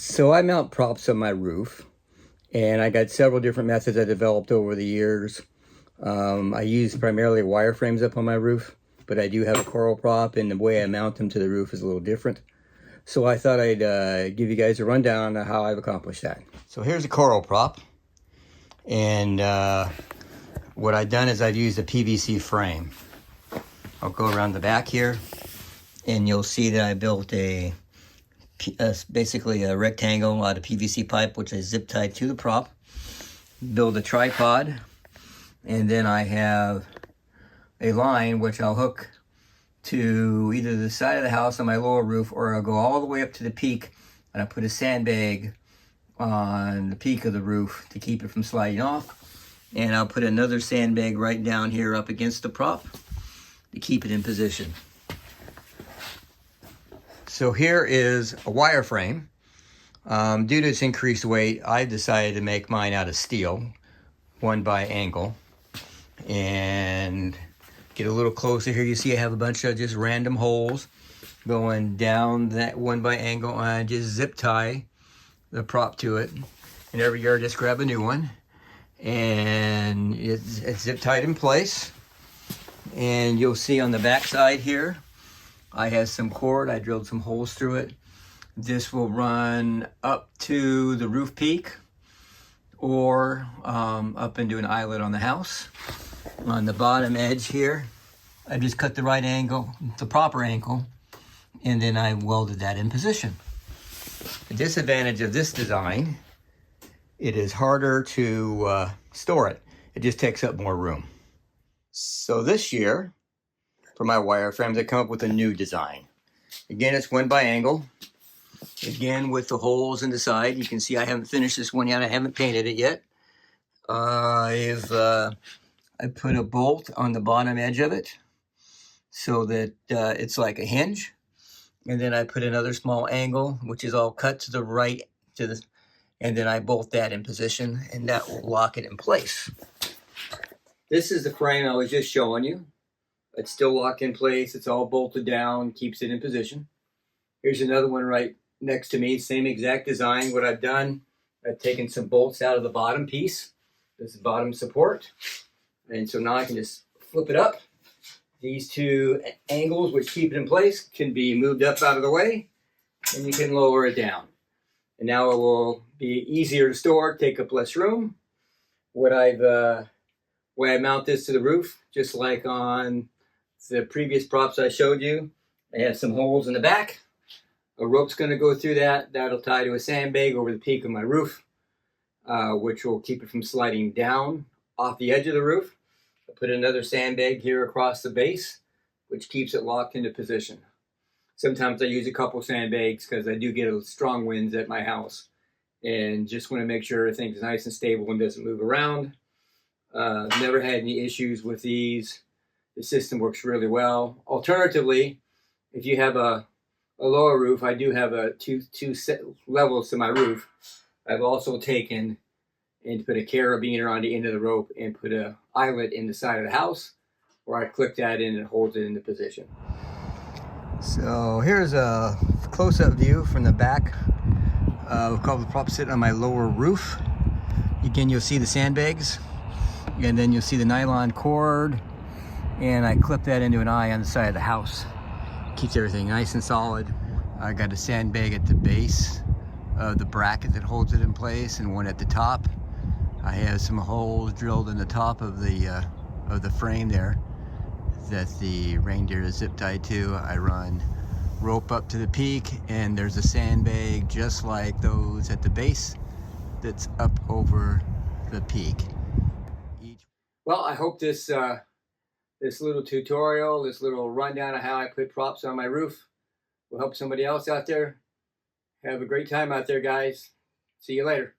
So I mount props on my roof, and I got several different methods I developed over the years. I use primarily wireframes up on my roof, but I do have a Coro prop, and the way I mount them to the roof is a little different. So I thought I'd give you guys a rundown on how I've accomplished that. So here's a Coro prop, and what I've done is I've used a PVC frame. I'll go around the back here, and you'll see that I built basically a rectangle out of PVC pipe, which I zip tied to the prop. Build a tripod, and then I have a line which I'll hook to either the side of the house on my lower roof, or I'll go all the way up to the peak, and I put a sandbag on the peak of the roof to keep it from sliding off. And I'll put another sandbag right down here up against the prop to keep it in position. So here is a wireframe. Due to its increased weight, I decided to make mine out of steel, 1 by angle. And get a little closer here, you see I have a bunch of just random holes going down that 1 by angle, and I just zip tie the prop to it. And every year I just grab a new one, and it's zip tied in place. And you'll see on the back side here, I have some cord. I drilled some holes through it. This will run up to the roof peak, or up into an eyelet on the house. On the bottom edge here, I just cut the right angle, the proper angle, and then I welded that in position. The disadvantage of this design, it is harder to store it. It just takes up more room. So this year, for my wireframes, I come up with a new design. Again, it's 1 by angle. Again, with the holes in the side. You can see I haven't finished this one yet. I haven't painted it yet. I put a bolt on the bottom edge of it so that it's like a hinge. And then I put another small angle, which is all cut to the right, and then I bolt that in position, and that will lock it in place. This is the frame I was just showing you. It's still locked in place. It's all bolted down, keeps it in position. Here's another one right next to me, same exact design. What I've done, I've taken some bolts out of the bottom piece. This is bottom support. And so now I can just flip it up. These two angles, which keep it in place, can be moved up out of the way, and you can lower it down. And now it will be easier to store, take up less room. Way I mount this to the roof, just like on the previous props I showed you, I have some holes in the back. A rope's going to go through that. That'll tie to a sandbag over the peak of my roof, which will keep it from sliding down off the edge of the roof. I put another sandbag here across the base, which keeps it locked into position. Sometimes I use a couple sandbags because I do get strong winds at my house, and just want to make sure everything's nice and stable and doesn't move around. Never had any issues with these. The system works really well. Alternatively, if you have a lower roof, I do have two set levels to my roof. I've also taken and put a carabiner on the end of the rope and put an eyelet in the side of the house, where I click that in and hold it into position. So here's a close-up view from the back of a couple of props sitting on my lower roof. Again, you'll see the sandbags, and then you'll see the nylon cord, and I clip that into an eye on the side of the house. Keeps everything nice and solid. I got a sandbag at the base of the bracket that holds it in place, and one at the top. I have some holes drilled in the top of the frame there that the reindeer is zip tied to. I run rope up to the peak, and there's a sandbag just like those at the base that's up over the peak. Well, I hope this little tutorial, this little rundown of how I put props on my roof will help somebody else out there. Have a great time out there, guys. See you later.